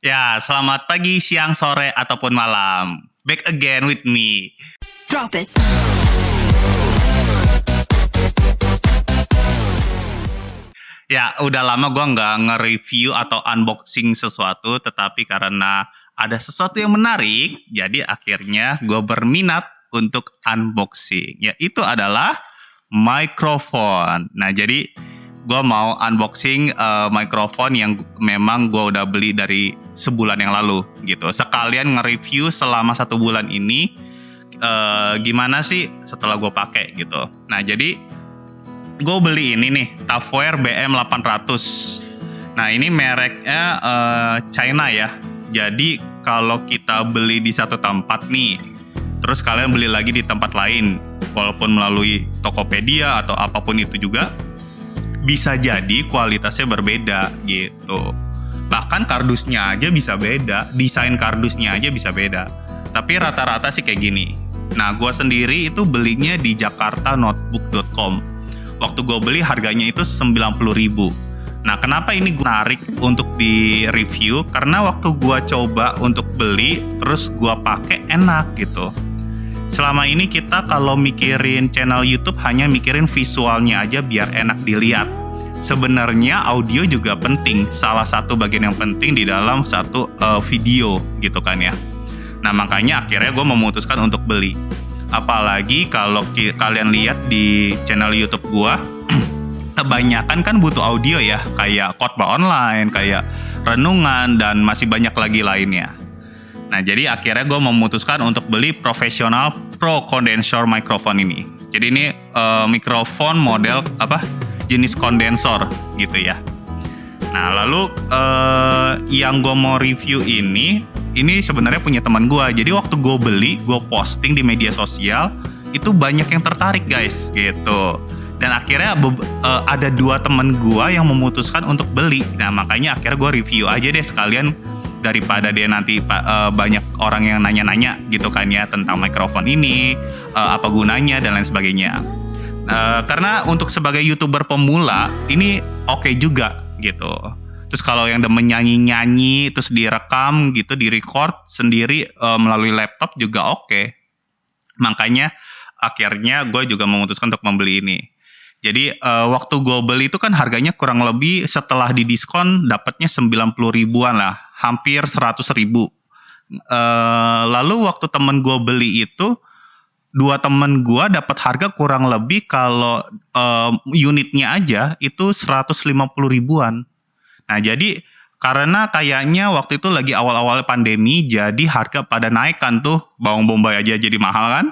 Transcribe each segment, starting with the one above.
Ya, selamat pagi, siang, sore, ataupun malam. Back again with me. Drop it. Ya, udah lama gue nggak nge-review atau unboxing sesuatu, tetapi karena ada sesuatu yang menarik, jadi akhirnya gue berminat untuk unboxing. Yaitu adalah mikrofon. Nah, jadi gue mau unboxing mikrofon yang memang gue udah beli dari sebulan yang lalu gitu. Sekalian nge-review selama 1 bulan ini gimana sih setelah gue pakai gitu. Nah, jadi gue beli ini nih, Tavware BM800. Nah, ini mereknya China ya. Jadi kalau kita beli di satu tempat nih, terus kalian beli lagi di tempat lain, walaupun melalui Tokopedia atau apapun itu juga, bisa jadi kualitasnya berbeda gitu. Bahkan kardusnya aja bisa beda, desain kardusnya aja bisa beda. Tapi rata-rata sih kayak gini. Nah, gue sendiri itu belinya di jakartanotebook.com. Waktu gue beli harganya itu 90.000. Nah, kenapa ini menarik untuk di review? Karena waktu gue coba untuk beli, terus gue pakai enak gitu. Selama ini kita kalau mikirin channel YouTube hanya mikirin visualnya aja biar enak dilihat. Sebenarnya audio juga penting, salah satu bagian yang penting di dalam satu video gitu kan ya. Nah, makanya akhirnya gue memutuskan untuk beli. Apalagi kalau kalian lihat di channel YouTube gue, kebanyakan kan butuh audio ya, kayak khotbah online, kayak renungan, dan masih banyak lagi lainnya. Nah, jadi akhirnya gue memutuskan untuk beli Professional Pro Condenser Microphone ini. Jadi ini mikrofon model jenis kondensor gitu ya. Nah, lalu yang gue mau review ini sebenarnya punya teman gue. Jadi waktu gue beli, gue posting di media sosial, itu banyak yang tertarik guys gitu. Dan akhirnya ada 2 teman gue yang memutuskan untuk beli. Nah, makanya akhirnya gue review aja deh sekalian, daripada dia nanti banyak orang yang nanya-nanya gitu kan ya tentang mikrofon ini, apa gunanya dan lain sebagainya. Karena untuk sebagai YouTuber pemula ini oke juga gitu. Terus kalau yang demen nyanyi-nyanyi terus direkam gitu, di-record sendiri melalui laptop juga oke. Makanya akhirnya gue juga memutuskan untuk membeli ini. Jadi waktu gue beli itu kan harganya kurang lebih setelah didiskon dapatnya 90 ribuan lah, hampir 100 ribu. Lalu waktu temen gue beli itu, 2 temen gue dapat harga kurang lebih kalau unitnya aja itu 150 ribuan. Nah, jadi karena kayaknya waktu itu lagi awal-awal pandemi, jadi harga pada naik kan tuh, bawang bombay aja jadi mahal kan.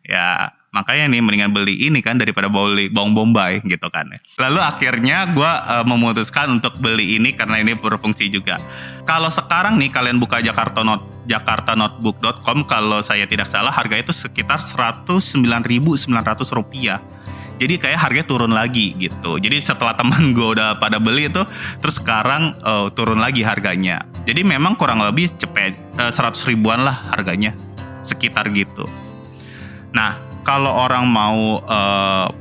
Ya, makanya nih mendingan beli ini kan daripada beli bawang bombay gitu kan. Lalu akhirnya gue memutuskan untuk beli ini karena ini berfungsi juga. Kalau sekarang nih kalian buka jakartanotebook.com, kalau saya tidak salah harga itu sekitar Rp109.900. Jadi kayak harganya turun lagi gitu. Jadi setelah teman gue udah pada beli itu, terus sekarang turun lagi harganya. Jadi memang kurang lebih 100 ribuan lah harganya, sekitar gitu. Nah, kalau orang mau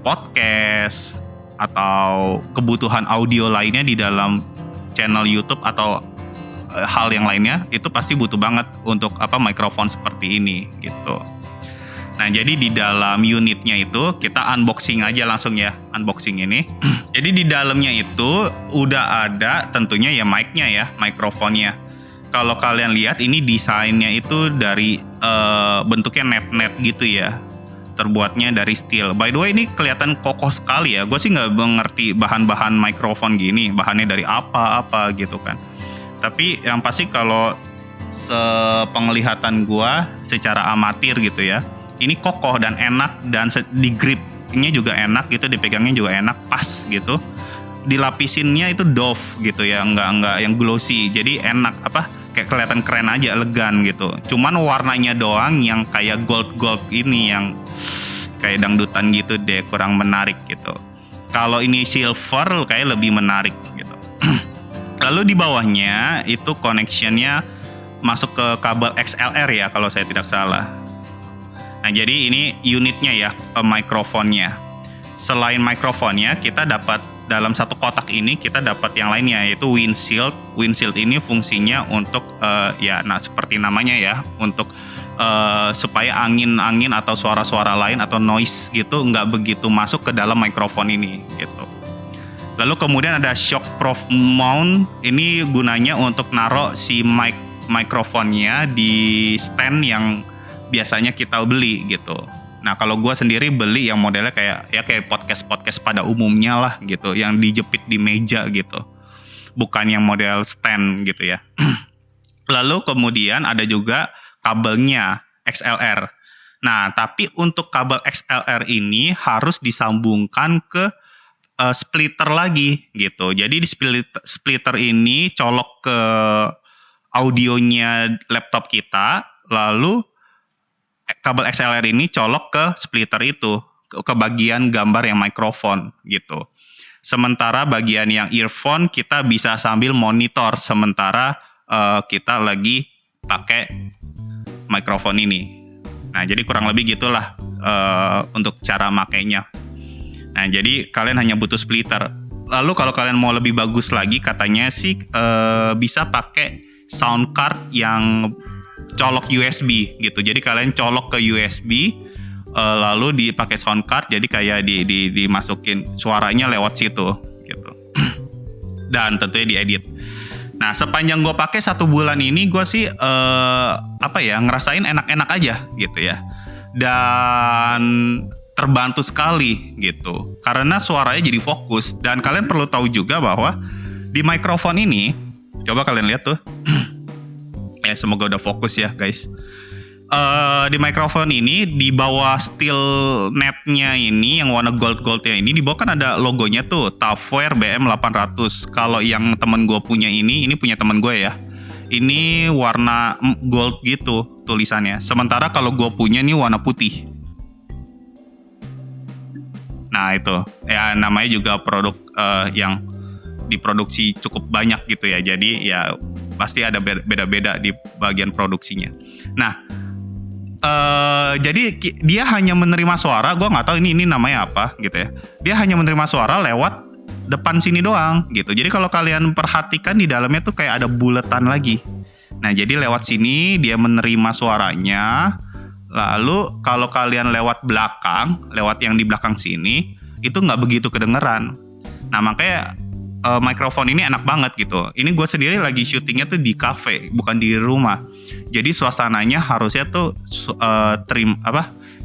podcast atau kebutuhan audio lainnya di dalam channel YouTube atau hal yang lainnya, itu pasti butuh banget untuk mikrofon seperti ini gitu. Nah, jadi di dalam unitnya itu kita unboxing aja langsung ya, unboxing ini. Jadi di dalamnya itu udah ada tentunya ya mic-nya ya, mikrofonnya. Kalau kalian lihat ini desainnya itu dari bentuknya net-net gitu ya. Terbuatnya dari steel. By the way, ini kelihatan kokoh sekali ya. Gue sih nggak mengerti bahan-bahan mikrofon gini, bahannya dari apa gitu kan. Tapi yang pasti kalau sepenglihatan gue secara amatir gitu ya, ini kokoh dan enak, dan di gripnya juga enak gitu, dipegangnya juga enak, pas gitu. Dilapisinnya itu doff gitu ya, nggak yang glossy. Jadi enak kayak kelihatan keren aja, elegan gitu. Cuman warnanya doang yang kayak gold ini, yang kayak dangdutan gitu deh, kurang menarik gitu. Kalau ini silver kayak lebih menarik gitu. Lalu di bawahnya itu connectionnya masuk ke kabel XLR ya kalau saya tidak salah. Nah, jadi ini unitnya ya, mikrofonnya. Selain mikrofonnya, kita dapat dalam satu kotak ini kita dapat yang lainnya, yaitu windshield. Windshield ini fungsinya untuk seperti namanya ya, untuk supaya angin atau suara-suara lain atau noise gitu nggak begitu masuk ke dalam mikrofon ini gitu. Lalu kemudian ada shockproof mount. Ini gunanya untuk naruh si mikrofonnya di stand yang biasanya kita beli gitu. Nah, kalau gue sendiri beli yang modelnya kayak podcast pada umumnya lah gitu, yang dijepit di meja gitu, bukan yang model stand gitu ya. Lalu kemudian ada juga kabelnya XLR. Nah, tapi untuk kabel XLR ini harus disambungkan ke splitter lagi gitu. Jadi di splitter ini colok ke audionya laptop kita, lalu kabel XLR ini colok ke splitter itu, ke bagian gambar yang mikrofon gitu. Sementara bagian yang earphone kita bisa sambil monitor sementara kita lagi pakai mikrofon ini. Nah, jadi kurang lebih gitulah untuk cara makainya. Nah, jadi kalian hanya butuh splitter. Lalu kalau kalian mau lebih bagus lagi, katanya sih bisa pakai sound card yang colok USB gitu. Jadi kalian colok ke USB lalu dipakai sound card, jadi kayak dimasukin suaranya lewat situ gitu. Dan tentunya diedit. Nah, sepanjang gue pakai 1 bulan ini gue sih ngerasain enak-enak aja gitu ya. Dan terbantu sekali gitu. Karena suaranya jadi fokus, dan kalian perlu tahu juga bahwa di mikrofon ini, coba kalian lihat tuh. Ya, semoga udah fokus ya guys. Di mikrofon ini di bawah steel netnya ini yang warna gold-goldnya ini, di bawah kan ada logonya tuh, Tavware BM800. Kalau yang temen gue punya ini punya temen gue ya. Ini warna gold gitu tulisannya. Sementara kalau gue punya ini warna putih. Nah itu ya, namanya juga produk yang diproduksi cukup banyak gitu ya. Jadi ya pasti ada beda-beda di bagian produksinya. Nah, jadi dia hanya menerima suara, gue nggak tahu ini namanya apa gitu ya. Dia hanya menerima suara lewat depan sini doang gitu. Jadi kalau kalian perhatikan di dalamnya tuh kayak ada buletan lagi. Nah, jadi lewat sini dia menerima suaranya. Lalu kalau kalian lewat belakang, lewat yang di belakang sini, itu nggak begitu kedengeran. Nah, makanya mikrofon ini enak banget gitu. Ini gue sendiri lagi syutingnya tuh di cafe, bukan di rumah. Jadi suasananya harusnya tuh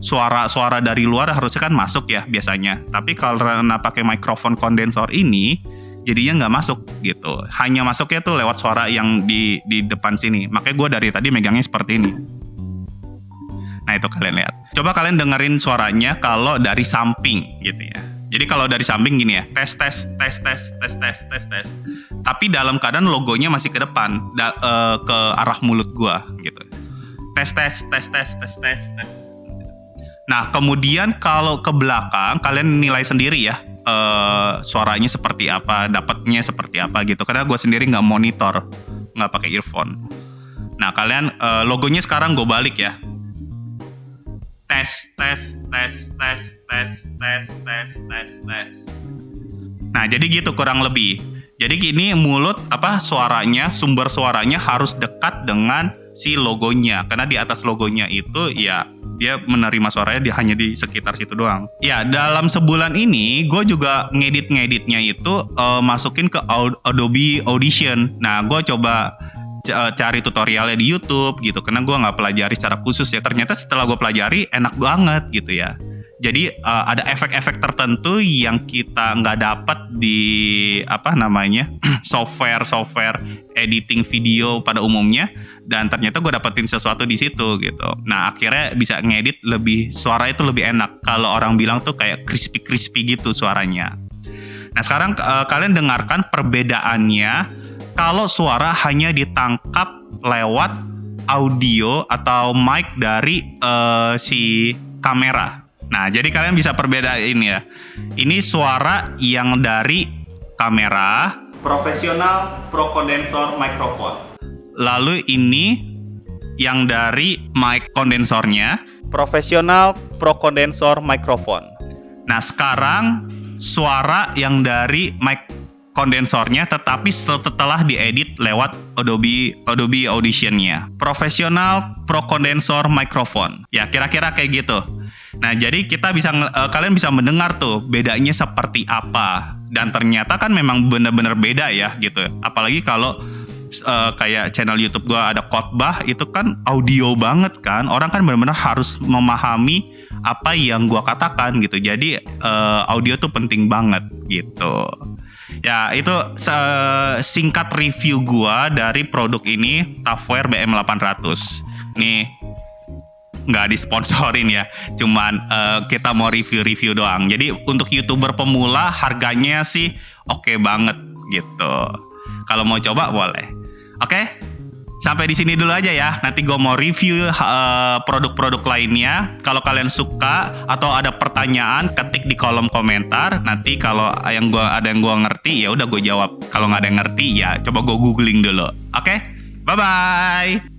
suara dari luar harusnya kan masuk ya biasanya. Tapi karena pakai mikrofon kondensor ini, jadinya nggak masuk gitu. Hanya masuknya tuh lewat suara yang di depan sini. Makanya gue dari tadi megangnya seperti ini. Nah, itu kalian lihat. Coba kalian dengerin suaranya kalau dari samping gitu ya. Jadi kalau dari samping gini ya, tes. Tapi dalam keadaan logonya masih ke depan, ke arah mulut gua gitu. Tes. Nah, kemudian kalau ke belakang, kalian nilai sendiri ya, suaranya seperti apa, dapatnya seperti apa gitu. Karena gua sendiri nggak monitor, nggak pakai earphone. Nah, kalian logonya sekarang gue balik ya. Tes. Nah, jadi gitu kurang lebih. Jadi gini, suaranya, sumber suaranya harus dekat dengan si logonya. Karena di atas logonya itu ya dia menerima suaranya hanya di sekitar situ doang. Ya, dalam sebulan ini gue juga ngeditnya itu masukin ke Adobe Audition. Nah, gue coba cari tutorialnya di YouTube gitu, karena gue nggak pelajari secara khusus ya. Ternyata setelah gue pelajari enak banget gitu ya. Jadi ada efek-efek tertentu yang kita nggak dapat di software editing video pada umumnya, dan ternyata gue dapetin sesuatu di situ gitu. Nah, akhirnya bisa ngedit suara itu lebih enak. Kalau orang bilang tuh kayak crispy gitu suaranya. Nah, sekarang kalian dengarkan perbedaannya kalau suara hanya ditangkap lewat audio atau mic dari si kamera. Nah, jadi kalian bisa perbedain ya. Ini suara yang dari kamera, profesional pro kondensor microphone. Lalu ini yang dari mic kondensornya, profesional pro kondensor microphone. Nah, sekarang suara yang dari mic kondensornya, tetapi setelah diedit lewat Adobe Audition-nya. Professional Pro Condenser Microphone. Ya, kira-kira kayak gitu. Nah, jadi kalian bisa mendengar tuh bedanya seperti apa. Dan ternyata kan memang benar-benar beda ya gitu. Apalagi kalau kayak channel YouTube gue ada khotbah, itu kan audio banget kan. Orang kan benar-benar harus memahami apa yang gue katakan gitu. Jadi audio tuh penting banget gitu. Ya, itu singkat review gua dari produk ini, Tavware BM800. Nih, nggak disponsorin ya, cuman kita mau review doang. Jadi untuk YouTuber pemula harganya sih oke banget gitu. Kalau mau coba boleh. Oke? Sampai di sini dulu aja ya. Nanti gue mau review produk-produk lainnya. Kalau kalian suka atau ada pertanyaan, ketik di kolom komentar. Nanti kalau ada yang gue ngerti, ya udah gue jawab. Kalau nggak ada yang ngerti, ya coba gue googling dulu. Oke? Bye bye.